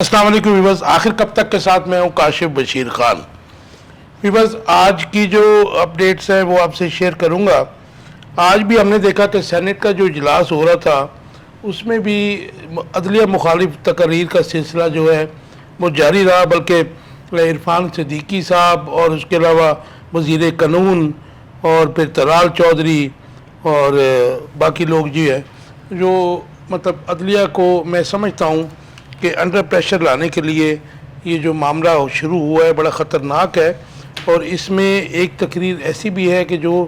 السلام علیکم ویورز، آخر کب تک کے ساتھ میں ہوں کاشف بشیر خان۔ ویورز، آج کی جو اپڈیٹس ہیں وہ آپ سے شیئر کروں گا۔ آج بھی ہم نے دیکھا کہ سینٹ کا جو اجلاس ہو رہا تھا اس میں بھی عدلیہ مخالف تقاریر کا سلسلہ جو ہے وہ جاری رہا، بلکہ عرفان صدیقی صاحب اور اس کے علاوہ وزیر قانون اور پھر طلال چودھری اور باقی لوگ جو مطلب عدلیہ کو میں سمجھتا ہوں کہ انڈر پریشر لانے کے لیے یہ جو معاملہ شروع ہوا ہے بڑا خطرناک ہے۔ اور اس میں ایک تقریر ایسی بھی ہے کہ جو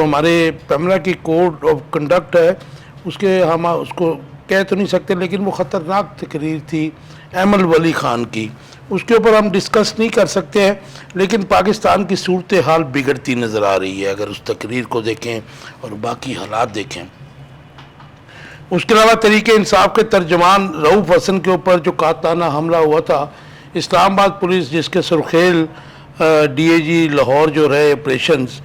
ہمارے پیمرا کی کوڈ آف کنڈکٹ ہے ہم اس کو کہہ تو نہیں سکتے، لیکن وہ خطرناک تقریر تھی ایمل ولی خان کی۔ اس کے اوپر ہم ڈسکس نہیں کر سکتے ہیں، لیکن پاکستان کی صورتحال بگڑتی نظر آ رہی ہے اگر اس تقریر کو دیکھیں اور باقی حالات دیکھیں۔ اس کے علاوہ تحریک انصاف کے ترجمان رؤوف حسن کے اوپر جو قاتلانہ حملہ ہوا تھا، اسلام آباد پولیس جس کے سرخیل ڈی اے جی لاہور جو رہے آپریشنز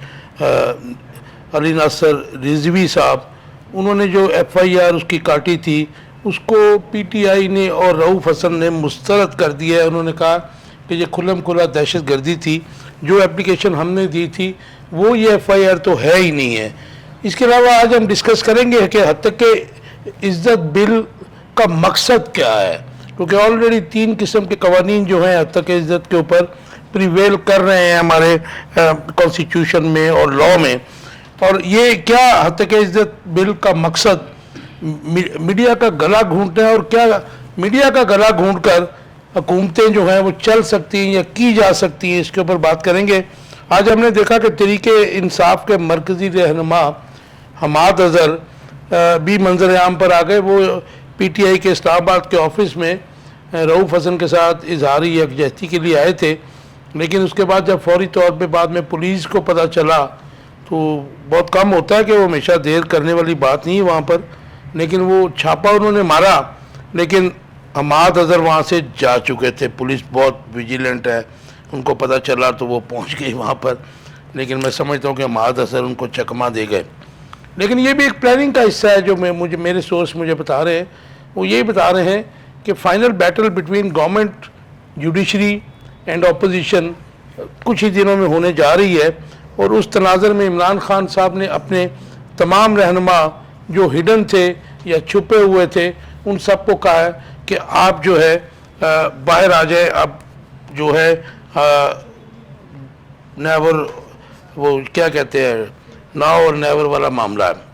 علی ناصر رضوی صاحب، انہوں نے جو ایف آئی آر اس کی کاٹی تھی اس کو پی ٹی آئی نے اور رؤوف حسن نے مسترد کر دیا ہے۔ انہوں نے کہا کہ یہ کھلم کھلا دہشت گردی تھی، جو اپلیکیشن ہم نے دی تھی وہ یہ ایف آئی آر تو ہے ہی نہیں ہے۔ اس کے علاوہ آج ہم ڈسکس کریں گے کہ حد تک کہ عزت بل کا مقصد کیا ہے، کیونکہ آلریڈی 3 قسم کے قوانین جو ہیں حد تک عزت کے اوپر پریویل کر رہے ہیں ہمارے کانسٹیٹیوشن میں اور لاء میں، اور یہ کیا حد تک عزت بل کا مقصد میڈیا کا گلا گھونٹنا ہے، اور کیا میڈیا کا گلا گھونٹ کر حکومتیں جو ہیں وہ چل سکتی ہیں یا کی جا سکتی ہیں، اس کے اوپر بات کریں گے۔ آج ہم نے دیکھا کہ تحریک انصاف کے مرکزی رہنما حماد اظہر بھی منظر عام پر آ گئے۔ وہ پی ٹی آئی کے اسلام آباد کے آفس میں رؤوف حسن کے ساتھ اظہاری یکجہتی کے لیے آئے تھے، لیکن اس کے بعد جب فوری طور پہ بعد میں پولیس کو پتہ چلا تو بہت کم ہوتا ہے کہ وہ ہمیشہ دیر کرنے والی بات نہیں ہے وہاں پر، لیکن وہ چھاپا انہوں نے مارا، لیکن حماد اظہر وہاں سے جا چکے تھے۔ پولیس بہت ویجیلنٹ ہے، ان کو پتہ چلا تو وہ پہنچ گئی وہاں پر، لیکن میں سمجھتا ہوں کہ حماد اظہر ان کو چکما دے گئے۔ لیکن یہ بھی ایک پلاننگ کا حصہ ہے جو میرے سورس مجھے بتا رہے ہیں، وہ یہ بتا رہے ہیں کہ final battle between government, judiciary and opposition کچھ ہی دنوں میں ہونے جا رہی ہے، اور اس تناظر میں عمران خان صاحب نے اپنے تمام رہنما جو ہڈن تھے یا چھپے ہوئے تھے ان سب کو کہا ہے کہ آپ جو ہے باہر آ جائے۔ اب جو ہے نیور، وہ کیا کہتے ہیں، ناؤ اور نیور والا معاملہ ہے۔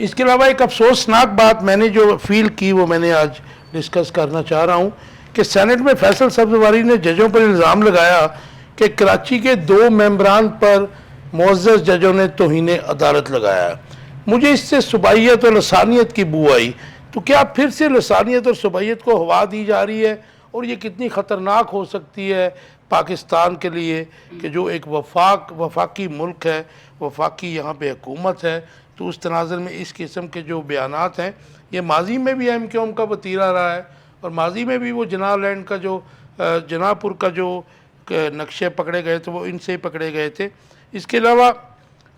اس کے علاوہ ایک افسوسناک بات میں نے جو فیل کی وہ میں نے آج ڈسکس کرنا چاہ رہا ہوں کہ سینٹ میں فیصل سبزواری نے ججوں پر الزام لگایا کہ کراچی کے 2 ممبران پر معزز ججوں نے توہین عدالت لگایا ہے۔ مجھے اس سے صوبائیت اور لسانیت کی بو آئی، تو کیا پھر سے لسانیت اور صوبائیت کو ہوا دی جا رہی ہے، اور یہ کتنی خطرناک ہو سکتی ہے پاکستان کے لیے کہ جو ایک وفاقی ملک ہے، وفاقی یہاں پہ حکومت ہے، تو اس تناظر میں اس قسم کے جو بیانات ہیں، یہ ماضی میں بھی ایم کیو ایم کا وتیرہ رہا ہے، اور ماضی میں بھی وہ جناح لینڈ کا جو جناح پور کا جو نقشے پکڑے گئے تھے وہ ان سے ہی پکڑے گئے تھے۔ اس کے علاوہ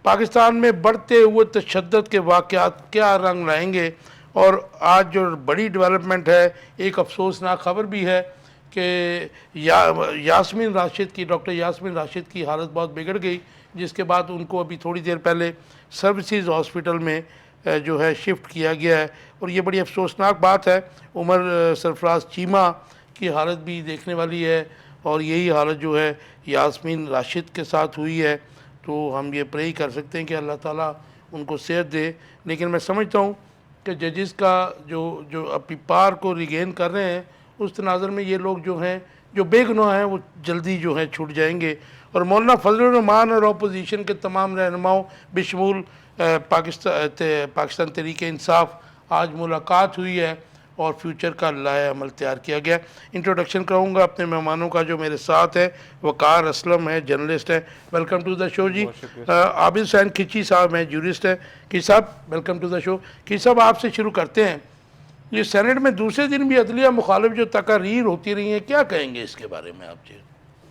پاکستان میں بڑھتے ہوئے تشدد کے واقعات کیا رنگ لائیں گے، اور آج جو بڑی ڈیولپمنٹ ہے، ایک افسوسناک خبر بھی ہے کہ یاسمین راشد کی، ڈاکٹر یاسمین راشد کی حالت بہت بگڑ گئی، جس کے بعد ان کو ابھی تھوڑی دیر پہلے سروسز ہاسپٹل میں جو ہے شفٹ کیا گیا ہے، اور یہ بڑی افسوسناک بات ہے۔ عمر سرفراز چیمہ کی حالت بھی دیکھنے والی ہے، اور یہی حالت جو ہے یاسمین راشد کے ساتھ ہوئی ہے، تو ہم یہ پرے کر سکتے ہیں کہ اللہ تعالیٰ ان کو صحت دے۔ لیکن میں سمجھتا ہوں کہ ججز کا جو اپنی پار کو ریگین کر رہے ہیں، اس تناظر میں یہ لوگ جو ہیں جو بے گناہ ہیں وہ جلدی جو ہیں چھوٹ جائیں گے۔ اور مولانا فضل الرحمان اور اپوزیشن کے تمام رہنماؤں بشمول پاکستان تحریک انصاف آج ملاقات ہوئی ہے اور فیوچر کا لائحہ عمل تیار کیا گیا۔ انٹروڈکشن کروں گا اپنے مہمانوں کا جو میرے ساتھ ہے۔ وقار اسلم ہے، جرنلسٹ ہے، ویلکم ٹو دا شو جی۔ عابد حسین کھچی صاحب ہیں، جورسٹ ہے۔ کھچی صاحب ویلکم ٹو دا شو۔ کھچی صاحب آپ سے شروع کرتے ہیں، یہ سینٹ میں دوسرے دن بھی عدلیہ مخالف جو تقاریر ہوتی رہی ہیں، کیا کہیں گے اس کے بارے میں آپ جی؟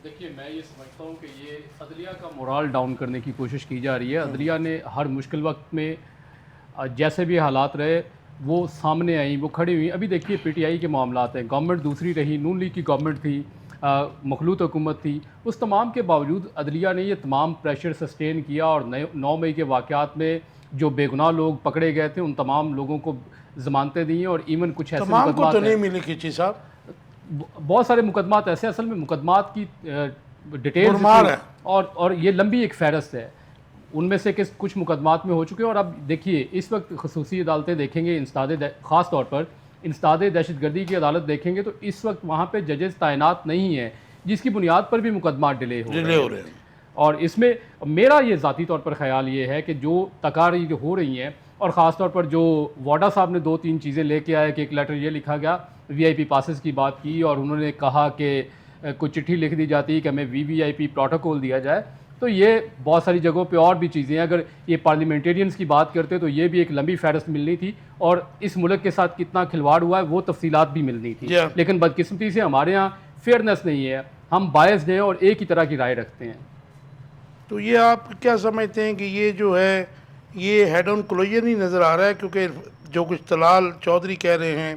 دیکھیے، میں یہ سمجھتا ہوں کہ یہ عدلیہ کا مورال ڈاؤن کرنے کی کوشش کی جا رہی ہے۔ عدلیہ نے ہر مشکل وقت میں جیسے بھی حالات رہے وہ سامنے آئیں، وہ کھڑی ہوئی. ابھی دیکھیے پی ٹی آئی کے معاملات ہیں، گورنمنٹ دوسری رہی، نون لیگ کی گورنمنٹ تھی، مخلوط حکومت تھی، اس تمام کے باوجود عدلیہ نے یہ تمام پریشر سسٹین کیا اور 9 مئی کے واقعات میں جو بے گناہ لوگ پکڑے گئے تھے ان تمام لوگوں کو ضمانتیں دی ہیں. اور ایون کچھ ایسے تمام کو مقدمات تو ہیں، نہیں ملی کھچی صاحب، بہت سارے مقدمات ایسے، اصل میں مقدمات کی ڈیٹیلز برمار ہے. اور یہ لمبی ایک فہرست ہے. ان میں سے کچھ مقدمات میں ہو چکے ہیں. اور اب دیکھیے اس وقت خصوصی عدالتیں دیکھیں گے، خاص طور پر انسداد دہشت گردی کی عدالت دیکھیں گے تو اس وقت وہاں پہ ججز تعینات نہیں ہیں، جس کی بنیاد پر بھی مقدمات ڈیلے ہو رہے ہیں. اور اس میں میرا یہ ذاتی طور پر خیال یہ ہے کہ جو تقاریر ہو رہی ہیں، اور خاص طور پر جو واڈا صاحب نے 2-3 چیزیں لے کے آئے کہ ایک لیٹر یہ لکھا گیا، وی آئی پی پاسز کی بات کی، اور انہوں نے کہا کہ کوئی چٹھی لکھ دی جاتی کہ ہمیں وی آئی پی پروٹوکول دیا جائے. تو یہ بہت ساری جگہوں پہ اور بھی چیزیں ہیں. اگر یہ پارلیمنٹیرینز کی بات کرتے تو یہ بھی ایک لمبی فہرست ملنی تھی، اور اس ملک کے ساتھ کتنا کھلواڑ ہوا ہے وہ تفصیلات بھی ملنی تھی. لیکن بدقسمتی سے ہمارے یہاں فیئرنیس نہیں ہے، ہم بائسڈ ہیں اور ایک ہی طرح کی رائے رکھتے ہیں. تو یہ آپ کیا سمجھتے ہیں کہ یہ جو ہے یہ ہیڈ آن کلوجر نہیں نظر آ رہا ہے؟ کیونکہ جو کچھ طلال چودھری کہہ رہے ہیں،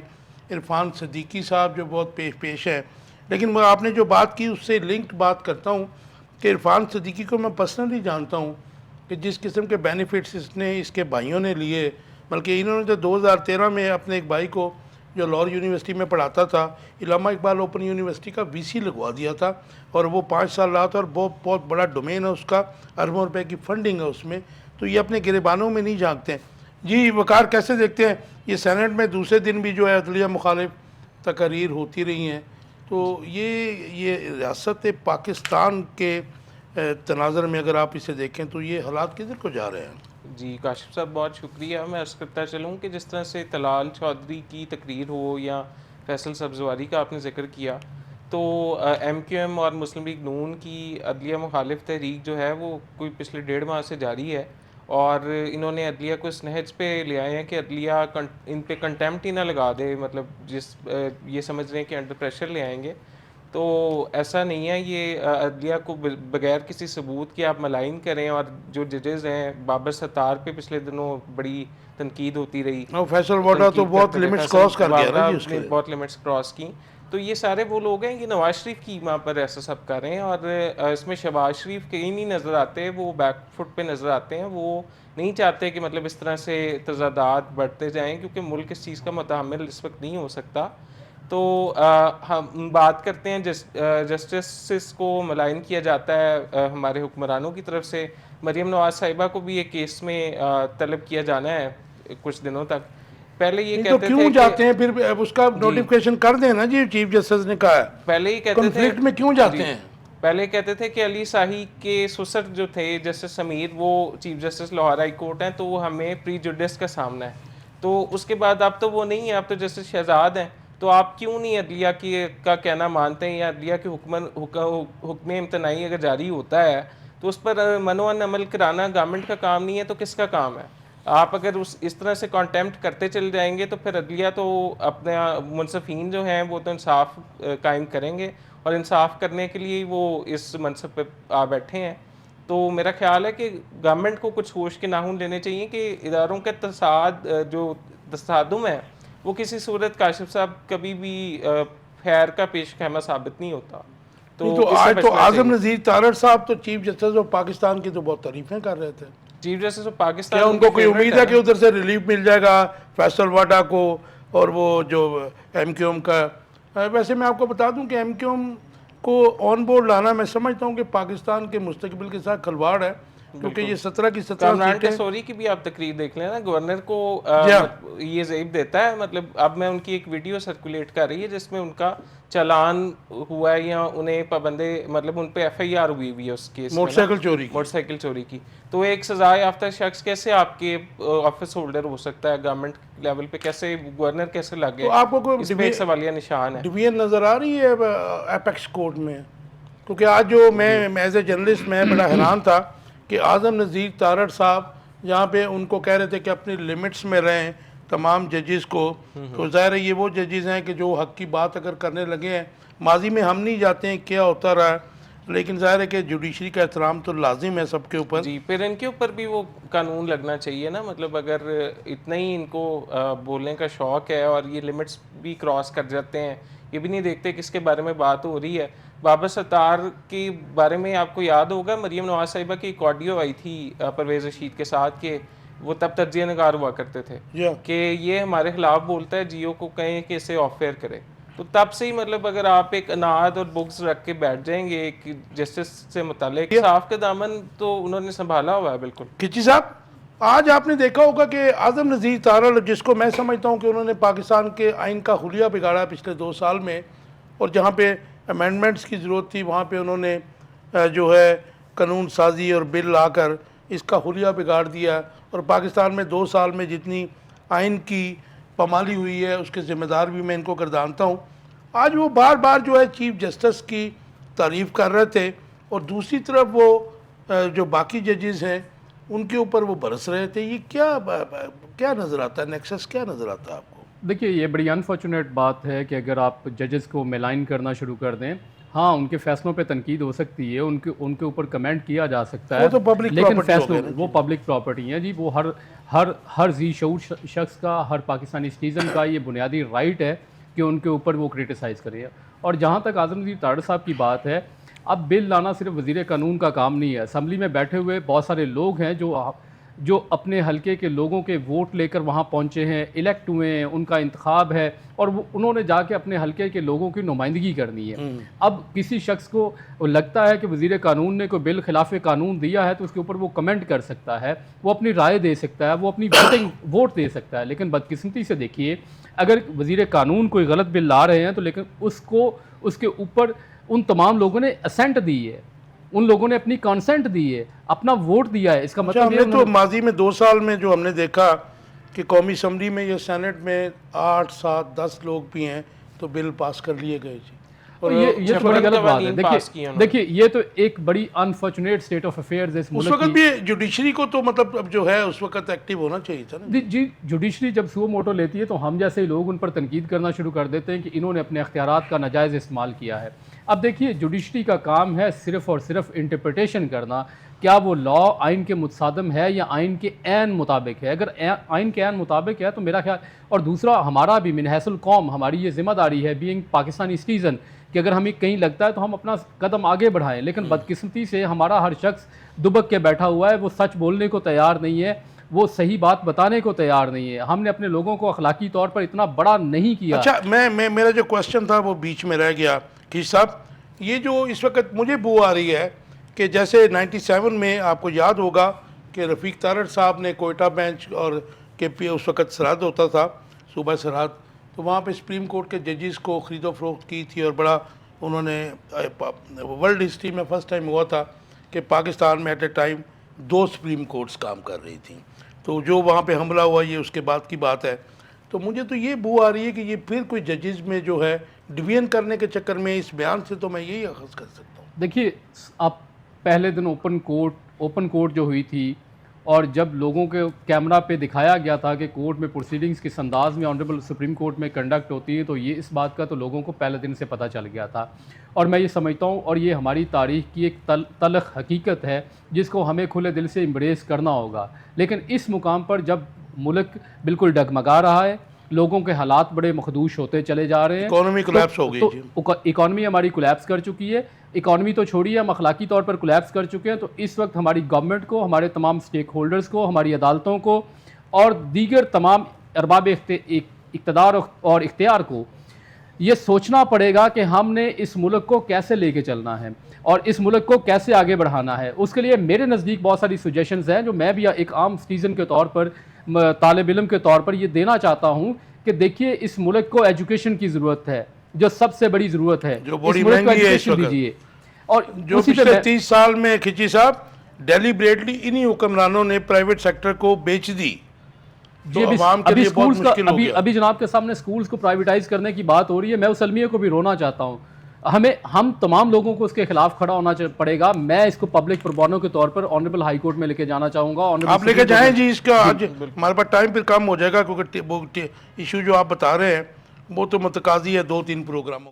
عرفان صدیقی صاحب جو بہت پیش ہے، لیکن وہ آپ نے جو بات کی اس سے لنکڈ بات کرتا ہوں کہ عرفان صدیقی کو میں پرسنلی جانتا ہوں کہ جس قسم کے بینیفٹس اس نے اس کے بھائیوں نے لیے، بلکہ انہوں نے تو 2013 میں اپنے ایک بھائی کو جو لاہور یونیورسٹی میں پڑھاتا تھا، علامہ اقبال اوپن یونیورسٹی کا وی سی لگوا دیا تھا، اور وہ 5 سال رہا تھا، اور بہت بڑا ڈومین ہے اس کا، اربوں روپے کی فنڈنگ ہے اس میں. تو یہ اپنے گریبانوں میں نہیں جھانکتے ہیں. جی وقار، کیسے دیکھتے ہیں یہ سینٹ میں دوسرے دن بھی جو ہے عدلیہ مخالف تقاریر ہوتی رہی ہیں؟ تو یہ ریاست پاکستان کے تناظر میں اگر آپ اسے دیکھیں تو یہ حالات کدھر کو جا رہے ہیں؟ جی کاشف صاحب بہت شکریہ. میں عرض کرتا چلوں کہ جس طرح سے طلال چودھری کی تقریر ہو یا فیصل سبزواری کا آپ نے ذکر کیا، تو ایم کیو ایم اور مسلم لیگ نون کی عدلیہ مخالف تحریک جو ہے وہ کوئی پچھلے 1.5 ماہ سے جاری ہے، اور انہوں نے عدلیہ کو اس نہج پہ لے آئے ہیں کہ عدلیہ ان پہ کنٹیمپٹ ہی نہ لگا دے، مطلب یہ سمجھ رہے ہیں کہ انڈر پریشر لے آئیں گے. تو ایسا نہیں ہے. یہ عدلیہ کو بغیر کسی ثبوت کے آپ ملائن کریں، اور جو ججز ہیں بابر ستار پہ پچھلے دنوں بڑی تنقید ہوتی رہی، فیصل واڈا تو بہت لمٹس کراس کر گیا نا جی، اس کے بہت لمٹس کراس کی. تو یہ سارے وہ لوگ ہیں، یہ نواز شریف کی وہاں پر ایسا سب کر رہے ہیں، اور اس میں شہباز شریف کہیں نہیں نظر آتے، وہ بیک فٹ پہ نظر آتے ہیں. وہ نہیں چاہتے کہ مطلب اس طرح سے تضادات بڑھتے جائیں، کیونکہ ملک اس چیز کا متحمل اس وقت نہیں ہو سکتا. تو ہم بات کرتے ہیں جسٹس کو ملائن کیا جاتا ہے ہمارے حکمرانوں کی طرف سے. مریم نواز صاحبہ کو بھی ایک کیس میں طلب کیا جانا ہے کچھ دنوں تک. پہلے یہ کہتے تھے، کیوں جاتے ہیں پھر اس کا نوٹیفیکیشن کر دیں نا جی، چیف جسٹس نے کہا ہے. پہلے ہی کہتے تھے کنفلکٹ میں کیوں جاتے ہیں؟ پہلے کہتے تھے کہ علی شاہی کے سسر جو تھے جسٹس سمیر، وہ chief justice Lahore high court ہیں، تو وہ ہمیں پری جوڈس کا سامنا ہے. تو اس کے بعد اب تو وہ نہیں ہے، اب تو جسٹس شہزاد ہیں. تو آپ کیوں نہیں عدلیہ کا کہنا مانتے ہیں، یا عدلیہ کے حکم امتناعی اگر جاری ہوتا ہے تو اس پر منوعن عمل کرانا گورنمنٹ کا کام نہیں ہے تو کس کا کام ہے؟ آپ اگر اس طرح سے کانٹیمپٹ کرتے چل جائیں گے تو پھر عدلیہ تو اپنے منصفین جو ہیں وہ تو انصاف قائم کریں گے، اور انصاف کرنے کے لیے وہ اس منصب پہ آ بیٹھے ہیں. تو میرا خیال ہے کہ گورنمنٹ کو کچھ ہوش کے ناخن لینے چاہیے کہ اداروں کے جو تصادم ہے وہ کسی صورت کاشف صاحب کبھی بھی خیر کا پیش خیمہ ثابت نہیں ہوتا. تو آج تو اعظم نذیر تارڑ صاحب تو چیف جسٹس آف پاکستان کی تو بہت تعریفیں کر رہے تھے. چیف جسٹس آف پاکستان، کیا ان کو کوئی امید ہے کہ ادھر سے ریلیف مل جائے گا فیصل واڈا کو اور وہ جو ایم کیو ایم کا؟ ویسے میں آپ کو بتا دوں کہ ایم کیو ایم کو آن بورڈ لانا میں سمجھتا ہوں کہ پاکستان کے مستقبل کے ساتھ کھلواڑ ہے، کیونکہ یہ 17 کی 17 کامران ٹیسوری کی بھی آپ تقریر دیکھ لیں نا، گورنر کو یہ ضعیف دیتا ہے. مطلب اب میں ان کی ایک ویڈیو سرکولیٹ کر رہی ہے جس میں ان کا چالان ہوا ہے، یا انہیں پابندے، مطلب ان پہ ایف آئی آر ہوئی ہے اس کیس میں، موٹر سائیکل چوری کی. تو ایک سزا یافتہ شخص کیسے آپ کے آفس ہولڈر ہو سکتا ہے گورنمنٹ لیول پہ؟ کیسے گورنر کیسے لگ گئے؟ آپ کو اس پہ ایک سوالیہ نشان ہے. ڈویژن نظر آ رہی ہے ایپیکس کورٹ میں؟ کیونکہ آج جو میں ایز اے جرنلسٹ میں بڑا حیران تھا کہ اعظم نذیر تارڑ صاحب جہاں پہ ان کو کہہ رہے تھے کہ اپنی لمٹس میں رہیں تمام ججز کو، تو ظاہر ہے یہ وہ ججز ہیں کہ جو حق کی بات اگر کرنے لگے ہیں، ماضی میں ہم نہیں جاتے ہیں کیا ہوتا رہا ہے. لیکن ظاہر ہے کہ جوڈیشری کا احترام تو لازم ہے سب کے اوپر. جی پھر ان کے اوپر بھی وہ قانون لگنا چاہیے نا, مطلب اگر اتنا ہی ان کو بولنے کا شوق ہے اور یہ لمٹس بھی کراس کر جاتے ہیں, یہ بھی نہیں دیکھتے کس کے بارے میں بات ہو رہی ہے. بابر ستار کے بارے میں آپ کو یاد ہوگا مریم نواز صاحبہ کی ایک آڈیو آئی تھی پرویز رشید کے ساتھ کہ وہ تب تجزیہ نگار ہوا کرتے تھے کہ یہ ہمارے خلاف بولتا ہے, جیو کو کہیں کہ اسے آف ایئر کرے. تو تب سے ہی مطلب اگر آپ ایک اناد اور بکس رکھ کے بیٹھ جائیں گے کہ جسٹس سے متعلق, صاف کا دامن تو انہوں نے سنبھالا ہوا ہے بالکل. کچی صاحب, آج آپ نے دیکھا ہوگا کہ اعظم نذیر تارڑ, جس کو میں سمجھتا ہوں کہ انہوں نے پاکستان کے آئین کا حلیہ بگاڑا پچھلے 2 سال میں, اور جہاں پہ امینڈمنٹس کی ضرورت تھی وہاں پہ انہوں نے جو ہے قانون سازی اور بل لا کر اس کا حلیہ بگاڑ دیا, اور پاکستان میں 2 سال میں جتنی آئین کی پامالی ہوئی ہے اس کے ذمہ دار بھی میں ان کو گردانتا ہوں. آج وہ بار بار جو ہے چیف جسٹس کی تعریف کر رہے تھے, اور دوسری طرف وہ جو باقی ججز ہیں ان کے اوپر وہ برس رہے تھے. یہ کیا نظر آتا ہے, نیکسس کیا نظر آتا ہے آپ کو؟ دیکھیے یہ بڑی انفارچونیٹ بات ہے کہ اگر آپ ججز کو میلائن کرنا شروع کر دیں, ہاں ان کے فیصلوں پہ تنقید ہو سکتی ہے, ان کے اوپر کمنٹ کیا جا سکتا ہے, وہ تو پبلک لیکن پراپرٹی فیصلوں وہ پبلک پراپرٹی ہیں جی, وہ ہر ذی شعور شخص کا, ہر پاکستانی سٹیزن کا یہ بنیادی رائٹ ہے کہ ان کے اوپر وہ کرٹیسائز کرے. اور جہاں تک اعظم نذیر تارڑ صاحب کی بات ہے, اب بل لانا صرف وزیر قانون کا کام نہیں ہے. اسمبلی میں بیٹھے ہوئے بہت سارے لوگ ہیں جو اپنے حلقے کے لوگوں کے ووٹ لے کر وہاں پہنچے ہیں, الیکٹ ہوئے ہیں, ان کا انتخاب ہے, اور انہوں نے جا کے اپنے حلقے کے لوگوں کی نمائندگی کرنی ہے. اب کسی شخص کو لگتا ہے کہ وزیر قانون نے کوئی بل خلاف قانون دیا ہے تو اس کے اوپر وہ کمنٹ کر سکتا ہے, وہ اپنی رائے دے سکتا ہے, وہ اپنی ووٹ دے سکتا ہے. لیکن بدقسمتی سے دیکھیے, اگر وزیر قانون کوئی غلط بل لا رہے ہیں تو لیکن اس کے اوپر ان تمام لوگوں نے اسینٹ دی ہے, ان لوگوں نے اپنی کانسنٹ دی ہے, اپنا ووٹ دیا ہے. اس کا مطلب ہم نے تو ماضی میں 2 سال میں جو ہم نے دیکھا کہ قومی اسمبلی میں یا سینٹ میں 8, 7, 10 لوگ بھی ہیں تو بل پاس کر لیے گئے جی. اور یہ تو بڑی غلط بات ہے. دیکھیے یہ تو ایک بڑی انفارچونیٹ سٹیٹ آف افیئرز ہے اس ملک کی. اس وقت بھی جوڈیشری کو تو مطلب اب جو ہے اس وقت ایکٹیو ہونا چاہیے تھا نا جی. جوڈیشری جب سو موٹو لیتی ہے تو ہم جیسے لوگ ان پر تنقید کرنا شروع کر دیتے ہیں کہ انہوں نے اپنے اختیارات کا ناجائز استعمال کیا ہے. اب دیکھیے جوڈیشری کا کام ہے صرف اور صرف انٹرپریٹیشن کرنا, کیا وہ لا آئین کے متصادم ہے یا آئین کے عین مطابق ہے. اگر آئین کے عین مطابق ہے تو میرا خیال, اور دوسرا ہمارا بھی من حیث القوم ہماری یہ ذمہ داری ہے بینگ پاکستانی سٹیزن کہ اگر ہمیں کہیں لگتا ہے تو ہم اپنا قدم آگے بڑھائیں. لیکن بدقسمتی سے ہمارا ہر شخص دبک کے بیٹھا ہوا ہے, وہ سچ بولنے کو تیار نہیں ہے, وہ صحیح بات بتانے کو تیار نہیں ہے. ہم نے اپنے لوگوں کو اخلاقی طور پر اتنا بڑا نہیں کیا. اچھا میرا جو کوشچن تھا وہ بیچ میں رہ گیا. کیش صاحب, یہ جو اس وقت مجھے بو آ رہی ہے کہ جیسے 97 میں آپ کو یاد ہوگا کہ رفیق تارڑ صاحب نے کوئٹہ بینچ اور کے پی اس وقت سرحد ہوتا تھا, صوبہ سرحد, تو وہاں پہ سپریم کورٹ کے ججز کو خرید و فروخت کی تھی, اور بڑا انہوں نے ورلڈ ہسٹری میں فرسٹ ٹائم ہوا تھا کہ پاکستان میں at a time 2 supreme courts کام کر رہی تھیں. تو جو وہاں پہ حملہ ہوا یہ اس کے بعد کی بات ہے. تو مجھے تو یہ بو آ رہی ہے کہ یہ پھر کوئی ججز میں جو ہے ڈویژن کرنے کے چکر میں اس بیان سے تو میں یہی اخذ کر سکتا ہوں. دیکھیے آپ پہلے دن اوپن کورٹ جو ہوئی تھی, اور جب لوگوں کے کیمرہ پہ دکھایا گیا تھا کہ کورٹ میں پروسیڈنگز کس انداز میں آنریبل سپریم کورٹ میں کنڈکٹ ہوتی ہے, تو یہ اس بات کا تو لوگوں کو پہلے دن سے پتہ چل گیا تھا. اور میں یہ سمجھتا ہوں, اور یہ ہماری تاریخ کی ایک تلخ حقیقت ہے جس کو ہمیں کھلے دل سے امبریس کرنا ہوگا. لیکن اس مقام پر جب ملک بالکل ڈگمگا رہا ہے, لوگوں کے حالات بڑے مخدوش ہوتے چلے جا رہے ہیں, اکانومی کولیپس ہو گئی جی. اکانومی ہماری کولیپس کر چکی ہے. اکانومی تو چھوڑیے, ہم اخلاقی طور پر کولیپس کر چکے ہیں. تو اس وقت ہماری گورنمنٹ کو, ہمارے تمام سٹیک ہولڈرز کو, ہماری عدالتوں کو اور دیگر تمام ارباب اقتدار اور اختیار کو یہ سوچنا پڑے گا کہ ہم نے اس ملک کو کیسے لے کے چلنا ہے اور اس ملک کو کیسے آگے بڑھانا ہے. اس کے لیے میرے نزدیک بہت ساری سجیشنز ہیں جو میں بھی ایک عام سٹیزن کے طور پر, طالب علم کے طور پر یہ دینا چاہتا ہوں کہ دیکھیے اس ملک کو ایجوکیشن کی ضرورت ہے, جو سب سے بڑی ضرورت ہے. جو بڑی مہنگی ہے اس وقت, اور جو پچھلے 30 سال میں کھچی صاحب ڈیلیبریٹلی انہی حکمرانوں نے پرائیویٹ سیکٹر کو بیچ دی. جی ابھی جناب کے سامنے سکولز کو پرائیویٹائز کرنے کی بات ہو رہی ہے. میں اس المیہ کو بھی رونا چاہتا ہوں. ہم تمام لوگوں کو اس کے خلاف کھڑا ہونا پڑے گا. میں اس کو پبلک پربونو کے طور پر آنریبل ہائی کورٹ میں لے کے جانا چاہوں گا. آپ لے کے جائیں جی. اس کا آج ہمارے پاس ٹائم پھر کم ہو جائے گا کیونکہ ایشو جو آپ بتا رہے ہیں وہ تو متقاضی ہے 2-3 پروگراموں.